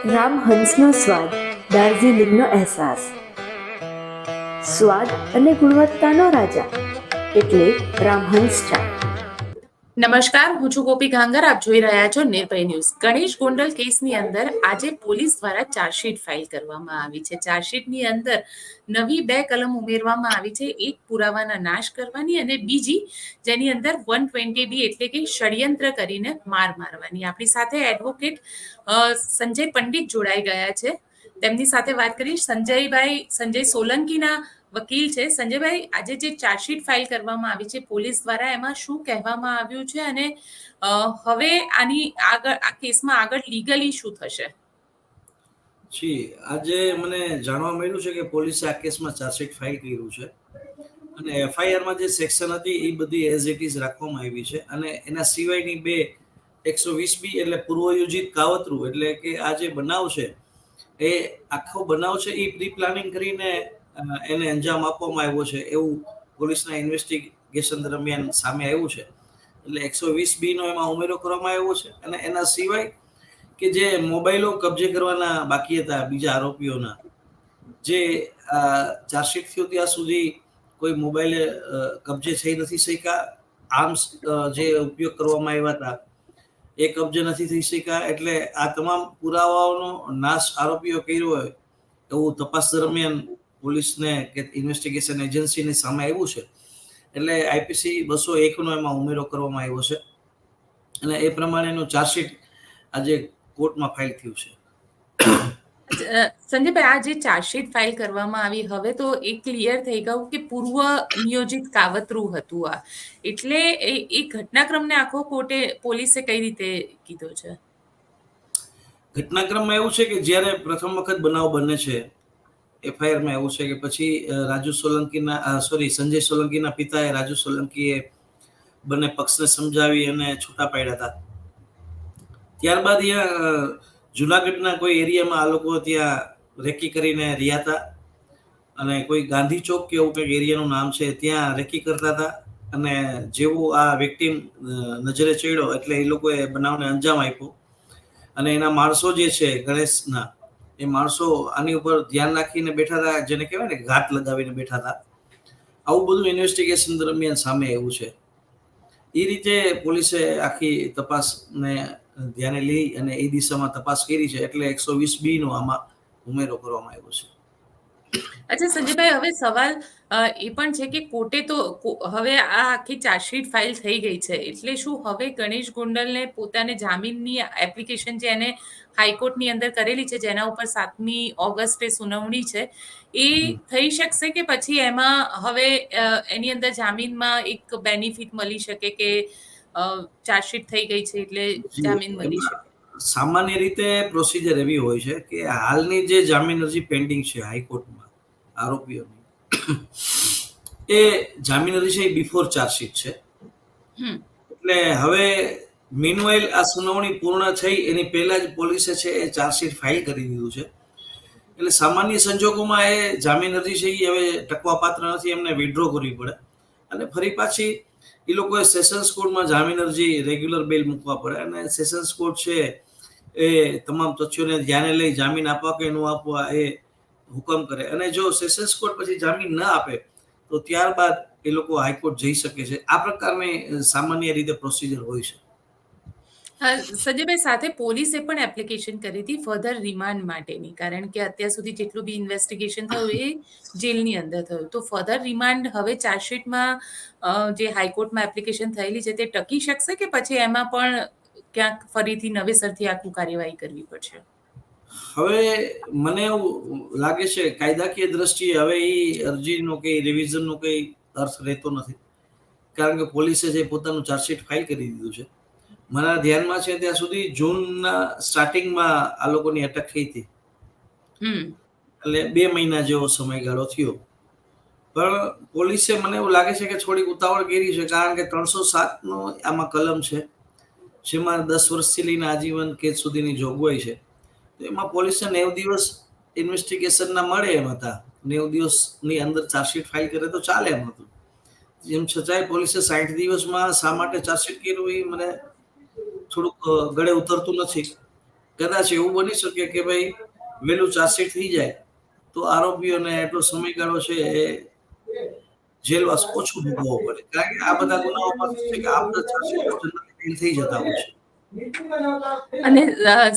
રામહંસનો સ્વાદ, દાર્જિલિંગનો અહેસાસ. સ્વાદ અને ગુણવત્તાનો રાજા એટલે રામહંસ ચા. નમસ્કાર, હું છું ગોપી ઘાંગર. આપ જોઈ રહ્યા છો નિર્ભય ન્યૂઝ. ગણેશ ગોંડલ કેસની અંદર આજે પોલીસ દ્વારા ચાર્જશીટ ફાઇલ કરવામાં આવી છે. ચાર્જશીટની અંદર નવી 2 કલમ ઉમેરવામાં આવી છે. એક પુરાવાના નાશ કરવાની અને બીજી જેની અંદર 120D એટલે કે ષડયંત્ર કરીને માર મારવાની. આપણી સાથે એડવોકેટ સંજય પંડિત જોડાઈ ગયા છે. તેમની સાથે વાત કરીશ. સંજય સોલંકીના વકીલ છે. સંજયભાઈ, આજે જે ચાર્જશીટ ફાઇલ કરવામાં આવી છે પોલીસ દ્વારા, એમાં શું કહેવામાં આવ્યું છે અને હવે આની આગળ આ કેસમાં આગળ લીગલી શું થશે? જી, આજે મને જાણવા મળ્યું છે કે પોલીસે આ કેસમાં ચાર્જશીટ ફાઇલ કર્યું છે અને એફઆઈઆરમાં જે સેક્શન હતી એ બધી એઝ ઇટ ઇઝ રાખવામાં આવી છે અને એના સિવાયની 2 120B એટલે પૂર્વયોજિત કાવતરું, એટલે કે આ જે બનાવ છે એ આખો બનાવ છે એ પ્રી પ્લાનિંગ કરીને એને અંજામ આપવામાં આવ્યો છે એવું પોલીસના ઇન્વેસ્ટિગેશન દરમિયાન સામે આવ્યું છે. એટલે 120B નો એમાં ઉમેરો કરવામાં આવ્યો છે અને એના સિવાય કે જે મોબાઈલો કબજે કરવાના બાકી હતા બીજા આરોપીઓના, જે ચાર્જશીટ થયો ત્યાં સુધી કોઈ મોબાઈલે કબજે થઈ નથી શક્યા. આર્મ્સ જે ઉપયોગ કરવામાં આવ્યા હતા એ કબજે નથી થઈ શક્યા. એટલે આ તમામ પુરાવાઓનો નાશ આરોપીઓ કર્યો હોય એવું તપાસ દરમિયાન પોલીસને કે ઇન્વેસ્ટિગેશન એજન્સીની સામે આવ્યું છે. એટલે આઈપીસી 201 નો એમાં ઉમેરો કરવામાં આવ્યો છે અને એ પ્રમાણેનું ચાર્જશીટ આજે કોર્ટમાં ફાઇલ થયું છે. સંજયભાઈ, આ જે ચાર્જશીટ ફાઇલ કરવામાં આવી, હવે તો એ ક્લિયર થઈ ગયું કે પૂર્વ નિયોજિત કાવતરું હતું આ, એટલે એ ઘટનાક્રમને આખો કોર્ટે પોલીસે કઈ રીતે કીધો છે? ઘટનાક્રમમાં એવું છે કે જ્યારે પ્રથમ વખત બનાવ બને છે એફઆઈઆરમાં એવું છે કે પછી સંજય સોલંકીના પિતાએ રાજુ સોલંકીએ બંને પક્ષને સમજાવી અને છૂટા પાડ્યા હતા. ત્યારબાદ જુનાગઢના કોઈ એરિયામાં આ લોકો ત્યાં રેકી કરીને રહ્યા હતા અને કોઈ ગાંધી ચોક કે એવું કંઈક એરિયાનું નામ છે, ત્યાં રેકી કરતા હતા અને જેવું આ વિક્ટીમ નજરે ચડ્યો એટલે એ લોકોએ બનાવને અંજામ આપ્યો અને એના માણસો જે છે ગણેશના, એ માણસો આની ઉપર ધ્યાન રાખીને બેઠા હતા, જેને કહેવાય ને ઘાત લગાવીને બેઠા હતા. આવું બધું ઇન્વેસ્ટિગેશન દરમિયાન સામે આવ્યું છે. એ રીતે પોલીસે આખી તપાસને ધ્યાને લઈ અને એ દિશામાં તપાસ કરી છે. એટલે 120B નો આમાં ઉમેરો કરવામાં આવ્યો છે. અચ્છા સંજયભાઈ, હવે સવાલ એ પણ છે કે કોર્ટે તો હવે આ આખી ચાર્જશીટ ફાઇલ થઈ ગઈ છે, એટલે શું હવે ગણેશ ગોંડલને પોતાને જામીનની એપ્લિકેશન જે એને હાઈકોર્ટની અંદર કરેલી છે, જેના ઉપર 7મી ઓગસ્ટે સુનાવણી છે, એ થઈ શકશે કે પછી એમાં હવે એની અંદર જામીનમાં એક બેનિફિટ મળી શકે કે ચાર્જશીટ થઈ ગઈ છે એટલે જામીન મળી શકે? સામાન્ય રીતે પ્રોસિજર એવી હોય છે કે હાલની જે જામીન અરજી પેન્ડિંગ છે હાઈકોર્ટમાં આરોપીઓની, એ જામીન અરજી છે બિફોર ચાર્જશીટ છે. એટલે હવે મીનવાઇલ આ સુનાવણી પૂર્ણ થઈ એની પહેલા જ પોલીસે છે એ ચાર્જશીટ ફાઇલ કરી દીધું છે. એટલે સામાન્ય સંજોગોમાં એ જામીન અરજી છે એ હવે ટકવા પાત્ર નથી, એમને વિડ્રો કરવી પડે અને ફરી પાછી એ લોકોએ સેશન્સ કોર્ટમાં જામીન અરજી રેગ્યુલર બેલ મૂકવા પડે અને સેશન્સ કોર્ટ છે એ તમામ તથ્યોને ધ્યાને લઈ જામીન આપવા કે ન આપવા એ હુકમ કરે અને જો સેશન્સ કોર્ટ પછી જામીન ન આપે તો ત્યારબાદ એ લોકો હાઈકોર્ટ જઈ શકે છે. આ પ્રકારની સામાન્ય રીતે પ્રોસિજર હોય છે. સંજયભાઈ, સાથે પોલીસે પણ એપ્લિકેશન કરી હતી ફર્ધર રિમાન્ડ માટેની, કારણ કે અત્યાર સુધી જેટલું બી ઇન્વેસ્ટિગેશન થયું એ જેલની અંદર થયું, તો ફર્ધર રિમાન્ડ હવે ચાર્જશીટમાં જે હાઈકોર્ટમાં એપ્લિકેશન થયેલી છે તે ટકી શકશે કે પછી એમાં પણ ક્યાંક ફરીથી નવેસરથી આખું કાર્યવાહી કરવી પડશે? હવે મને એવું લાગે છે કાયદાકીય દ્રષ્ટિએ હવે એ અરજીનો કે રિવિઝનનો કંઈ અર્થ રહેતો નથી, કારણ કે પોલીસે જે પોતાનું ચાર્જશીટ ફાઇલ કરી દીધું છે. મારા ધ્યાનમાં છે ત્યાં સુધી જૂનના સ્ટાર્ટિંગમાં આ લોકોની અટક થઈ હતી, એટલે 2 મહિના જેવો સમયગાળો થયો. પણ પોલીસે મને એવું લાગે છે કે થોડીક ઉતાવળ કરી છે, કારણ કે 307 નો આમાં કલમ છે, જેમાં 10 વર્ષથી લઈને આજીવન કેદ સુધીની જોગવાઈ છે. તો એમાં પોલીસે 90 દિવસ ઇન્વેસ્ટિગેશનના મળે એમ હતા. 90 દિવસની અંદર ચાર્જશીટ ફાઇલ કરે તો ચાલે એમ હતું. જેમ છતાંય પોલીસે 60 દિવસમાં શા માટે ચાર્જશીટ કર્યું એ મને થોડુંક ગળે ઉતરતું નથી. કદાચ એવું બની શકે કે ભાઈ વહેલું ચાર્જશીટ થઈ જાય તો આરોપીઓને એટલો સમયગાળો છે એ જેલવાસ ઓછું ભોગવવો પડે, કારણ કે આ બધા ગુનાઓમાં શું છે કે આ બધા ચાર્જશીટો જનરલી ફેલ થઈ જતા હોય છે. અને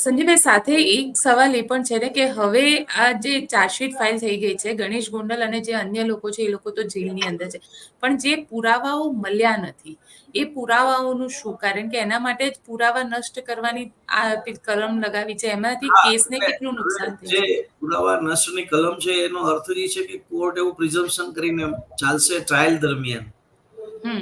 સંજયભાઈ સાથે એક સવાલ એ પણ છે ને કે હવે આ જે ચાર્જશીટ ફાઇલ થઈ ગઈ છે, ગણેશ ગોંડલ અને જે અન્ય લોકો છે એ લોકો તો જેલની અંદર છે, પણ જે પુરાવાઓ મળ્યા નથી એ પુરાવાઓનું શું? કારણ કે એના માટે જ પુરાવા નષ્ટ કરવાની આ કલમ લગાવી છે, એમાંથી હા, કેસને એટલે કેટલું હવે નુકસાન જે થયું? પુરાવા નષ્ટની કલમ છે એનો અર્થ એ છે કે કોર્ટ એવું પ્રિઝમ્પશન કરીને ચાલશે ટ્રાયલ દરમિયાન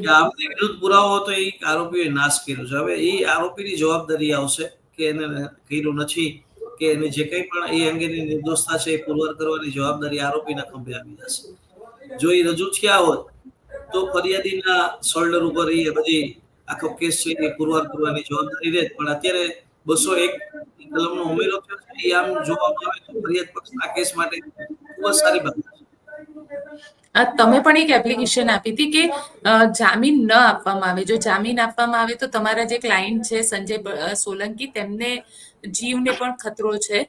કે આ બધી વિરુદ્ધ પુરાવો તો એ આરોપીએ નાશ કર્યો છે. હવે એ આરોપીની જવાબદારી આવશે કે એને કર્યું નથી કે એને જે કંઈ પણ એ અંગેની નિર્દોષતા છે એ પુરવાર કરવાની જવાબદારી આરોપીના ખંભે આવી જશે. જો એ રજૂ થયા હોત તો ફરિયાદીના શોલ્ડર ઉપર એ બધી આખો કેસ છે એ પુરવાર કરવાની જવાબદારી રહેત. પણ અત્યારે 201 કલમનો ઉમેરો થયો છે, એ આમ જોવામાં આવે તો ફરિયાદ પક્ષના કેસ માટે ખૂબ જ સારી બાબત છે. તમે પણ એક એપ્લિકેશન આપી હતી કે જામીન ન આપવામાં આવે, જો જામીન આપવામાં આવે તો તમારા જે ક્લાયન્ટ છે સંજય સોલંકી તેમને જીવને પણ ખતરો છે.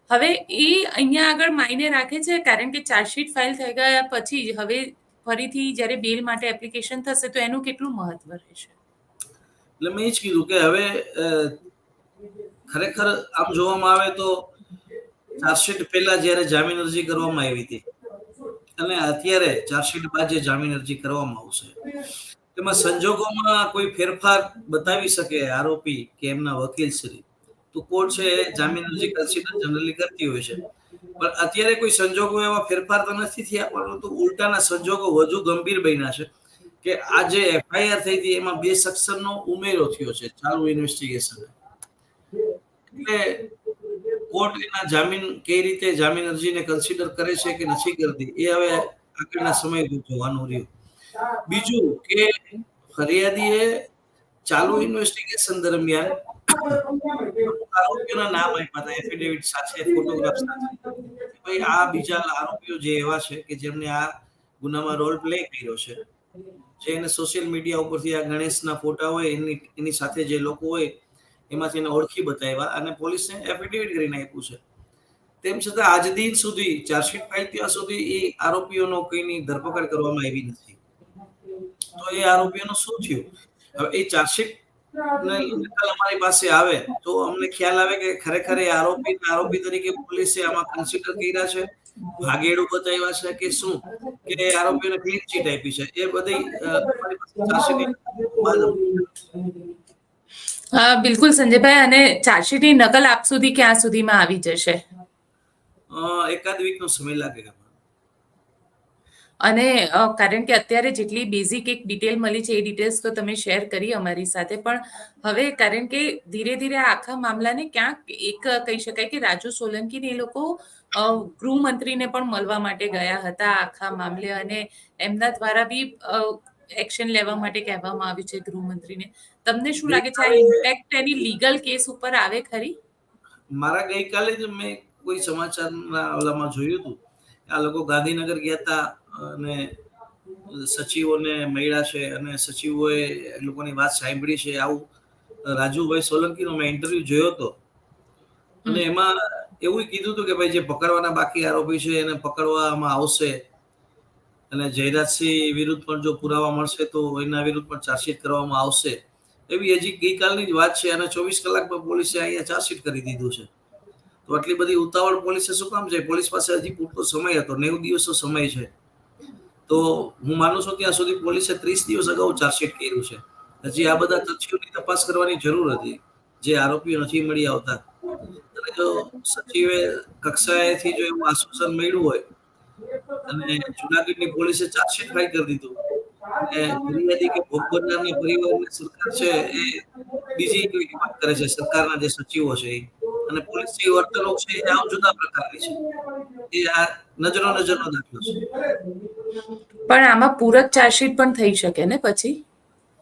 હવે એ અહીંયા આગળ માયને રાખે છે, કારણ કે ચાર્જશીટ ફાઇલ થઈ ગયા પછી હવે ફરીથી જ્યારે બેલ માટે એપ્લિકેશન થશે તો એનું કેટલું મહત્વ રહેશે? એટલે મેં એ જ કીધું કે હવે ખરેખર આમ જોવામાં આવે તો ચાર્જશીટ પહેલા જ્યારે જામીન અરજી કરવામાં આવી હતી અને અત્યારે ચાર્જશીટ બાદ જે જામીન અરજી કરવામાં આવશે તેમાં સંજોગોમાં કોઈ ફેરફાર બતાવી શકે આરોપી કે એમના વકીલ શ્રી, તો કોર્ટ છે જામીન અરજી કન્સિડર જનરલી કરતી હોય છે. પણ અત્યારે કોઈ સંજોગો એવા ફેરફાર તો નથી થયા, પરંતુ ઉલટાના સંજોગો વધુ ગંભીર બન્યા છે કે આ જે એફઆઈઆર થઈ હતી એમાં 2 સેક્શનનો ઉમેરો થયો છે ચાલુ ઇન્વેસ્ટિગેશન. એટલે કોર્ટ એના જામીન કઈ રીતે જામીન અરજીને કન્સિડર કરે છે કે નથી કરતી એ હવે આગળના સમય જોવાનું રહ્યું. બીજું કે ફરિયાદીએ ચાલુ ઇન્વેસ્ટિગેશન દરમિયાન આરોપીઓના નામ આપ્યા હતા એફિડેવિટ સાથે, ફોટોગ્રાફ સાથે, કે ભાઈ આ બીજા આરોપીઓ જે એવા છે કે જેમને આ ગુનામાં રોલ પ્લે કર્યો છે, જે એને સોશિયલ મીડિયા ઉપરથી આ ગણેશના ફોટા હોય એની સાથે જે લોકો હોય એમાંથી એને ઓળખી બતાવ્યા અને પોલીસને એફિડેવિટ કરીને આપ્યું છે. તેમ છતાં આજ દિન સુધી ચાર્જશીટ ફાઇલ ત્યાં સુધી એ આરોપીઓનો કોઈની ધરપકડ કરવામાં આવી નથી. તો એ આરોપીઓનું શું થયું? હવે એ ચાર્જશીટ અમારી પાસે આવે તો અમને ખ્યાલ આવે કે ખરેખર એ આરોપી તરીકે પોલીસે આમાં કન્સિડર કર્યા છે, ભાગેડું બતાવ્યા છે કે શું, કે આરોપીઓને ક્લીન ચીટ આપી છે, એ બધી અમારી પાસે ચાર્જશીટ બિલકુલ સંજયભાઈ, અને ચાર્જશીટની નકલ આપ સુધી ક્યાં સુધીમાં આવી જશે? એકાદ વીકનો સમય લાગે. અને કારણ કે અત્યારે જેટલી બેઝિક એક ડિટેલ મળી છે એ ડિટેલ્સ તો તમે શેર કરી અમારી સાથે, પણ હવે કારણ કે ધીરે ધીરે આખા મામલાને ક્યાંક એક કહી શકાય કે રાજુ સોલંકીને એ લોકો ગૃહમંત્રીને પણ મળવા માટે ગયા હતા આખા મામલે, અને એમના દ્વારા બી એક્શન લેવા માટે કહેવામાં આવ્યું છે ગૃહમંત્રીને. તમને શું લાગે છે આ ઇમ્પેક્ટ એની લીગલ કેસ ઉપર આવે ખરી? મારા ગઈકાલે જ મેં કોઈ સમાચારના ઓલામાં જોયું હતું, આ લોકો ગાંધીનગર ગયા હતા અને સચિવોને મળ્યા છે અને સચિવોએ એ લોકોની વાત સાંભળી છે. આવું રાજુભાઈ સોલંકીનો મેં ઇન્ટરવ્યુ જોયો હતો અને એમાં એવું કીધું હતું કે ભાઈ જે પકડવાના બાકી આરોપી છે એને પકડવામાં આવશે અને જયરાજસિંહ વિરુદ્ધ પણ જો પુરાવા મળશે તો એના વિરુદ્ધ પણ ચાર્જશીટ કરવામાં આવશે. એવી હજી ગઈકાલની જ વાત છે અને 24 કલાકમાં પોલીસે અહીંયા ચાર્જશીટ કરી દીધું છે. તો આટલી બધી ઉતાવળ પોલીસે શું કામ છે? પોલીસ પાસે હજી પૂરતો સમય હતો, 90 દિવસનો સમય છે. તો હું માનું છું ત્યાં સુધી પોલીસે 30 દિવસ અગાઉ ચાર્જશીટ કર્યું છે. હજી આ બધા તથ્યોની તપાસ કરવાની જરૂર હતી જે આરોપીઓ નથી મળી આવતા. અને જો સચિવે કક્ષાએથી જો એવું આશ્વાસન મળ્યું હોય અને જુનાગઢની પોલીસે ચાર્જશીટ ફાઇલ કરી દીધું અને ફરિયાદી કે ભોગ બનનારના પરિવારની સરકાર છે એ બીજી વાત કરે છે, સરકારના જે સચિવો છે અને પોલીસની વર્તણૂક છે એ આમ જુદા પ્રકારની છે. એ આ નજરનો દાખલો છે. પણ આમાં પૂરક ચાર્જશીટ પણ થઈ શકે ને પછી?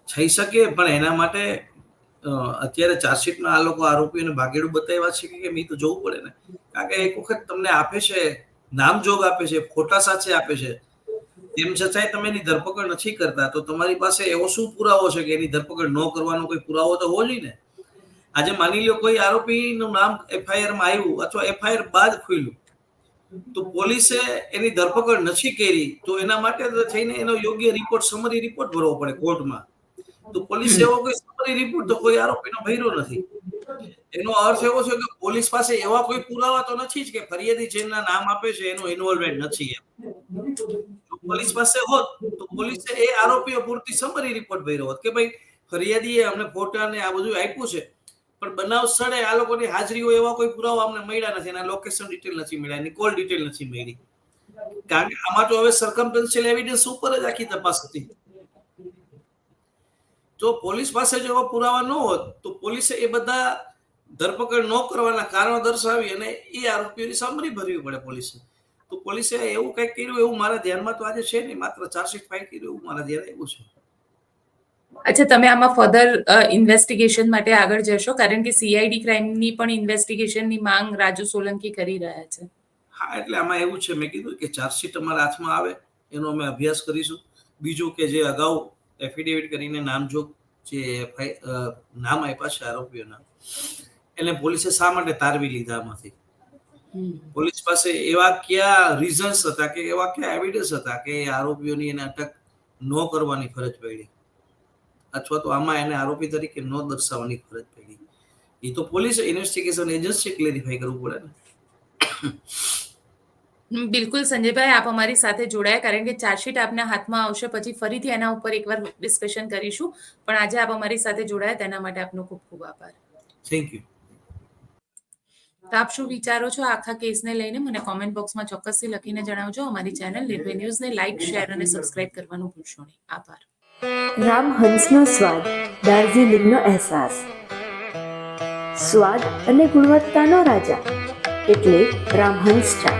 થઈ શકે, પણ એના માટે અત્યારે ચાર્જશીટમાં આ લોકો આરોપીઓને ભાગેડું બતાવ્યા છે કે કેમ એ તો જોવું પડે ને. કારણ કે એક વખત તમને આપે છે, નામજોગ આપે છે, ફોટા સાથે આપે છે, તેમ છતાંય તમે એની ધરપકડ નથી કરતા તો તમારી પાસે એવો શું પુરાવો છે કે એની ધરપકડ ન કરવાનો કોઈ પુરાવો તો હોવો જોઈએ ને. આજે માની લો કોઈ આરોપીનું નામ એફઆઈઆર માં આવ્યું અથવા એફઆઈઆર બાદ ખુલ્યું, તો પોલીસે એની ધરપકડ નથી કરી, તો એના માટે થઈને એનો યોગ્ય રિપોર્ટ, સમરી રિપોર્ટ ભરવો પડે કોર્ટમાં. તો પોલીસે એવો કોઈ સમરી રિપોર્ટ તો કોઈ આરોપીનો ભર્યો નથી. એનો અર્થ એવો છે કે પોલીસ પાસે એવા કોઈ પુરાવા તો નથી જ કે ફરિયાદી જેના નામ આપે છે એનું ઇન્વોલ્વમેન્ટ નથી. જો પોલીસ પાસે હોત તો પોલીસે એ આરોપીઓ પૂરતી સમરી રિપોર્ટ ભર્યો હોત કે ભાઈ ફરિયાદીએ અમને ફોટા ને આ બધું આપ્યું છે, પણ બનાવ સ્થળે આ લોકોની હાજરી હોય એવા કોઈ પુરાવા અમને મળ્યા નથી, એના લોકેશન ડિટેલ નથી મળ્યા, એની કોલ ડિટેલ નથી મળી. કારણ કે આમાં તો હવે સર્કમસ્ટન્શિયલ એવિડન્સ ઉપર જ આખી તપાસ હતી. તો પોલીસ પાસે જો એવા પુરાવા ન હોત તો પોલીસે એ બધા ધરપકડ ન કરવાના કારણો દર્શાવી અને એ આરોપીઓની સમરી ભરવી પડે પોલીસે. તો પોલીસે એવું કંઈક કર્યું એવું મારા ધ્યાનમાં તો આજે છે નહીં, માત્ર ચાર્જશીટ ફાઇલ કર્યું એવું મારા ધ્યાન આવ્યું છે. અચ્છા, તમે આમાં ફર્ધર ઇન્વેસ્ટિગેશન માટે આગળ જશો? કારણ કે સીઆઈડી ક્રાઇમની પણ ઇન્વેસ્ટિગેશનની માંગ રાજુ સોલંકી કરી રહ્યા છે. હા, એટલે આમાં એવું છે, મેં કીધું કે ચાર્જશીટ અમારા હાથમાં આવે એનો અમે અભ્યાસ કરીશું. બીજું કે જે અગાઉ એફિડેવિટ કરીને નામજોગ જે નામ આપ્યા છે આરોપીઓના, એને પોલીસે શા માટે તારવી લીધા આમાંથી? પોલીસ પાસે એવા કયા રીઝન્સ હતા કે એવા કયા એવિડન્સ હતા કે આરોપીઓની એને અટક ન કરવાની ફરજ પડી, અથવા તો આમાં એને આરોપી તરીકે ન દર્શાવવાની ફરજ પડી? એ તો પોલીસ ઇન્વેસ્ટિગેશન એજન્સી ક્લેરિફાઈ કરવું પડે ને. બિલકુલ સંજયભાઈ, આપ અમારી સાથે જોડાયા, કારણ કે ચાર્જશીટ આપના હાથમાં આવશે પછી ફરીથી એના ઉપર એકવાર ડિસ્કશન કરીશું, પણ આજે આપ અમારી સાથે જોડાયા તેના માટે આપનો ખૂબ ખૂબ આભાર. Thank you. તો આપ શું વિચારો છો આખા કેસને લઈને મને કોમેન્ટ બોક્સમાં ચોક્કસથી લખીને જણાવજો. અમારી ચેનલ નિર્ભય ન્યૂઝને લાઇક, શેર અને સબસ્ક્રાઇબ કરવાનું ભૂલશો નહીં. આભાર. રામહંસનો સ્વાદ, દાર્જિલિંગનો અહેસાસ. સ્વાદ અને ગુણવત્તાનો રાજા એટલે રામહંસ ચા.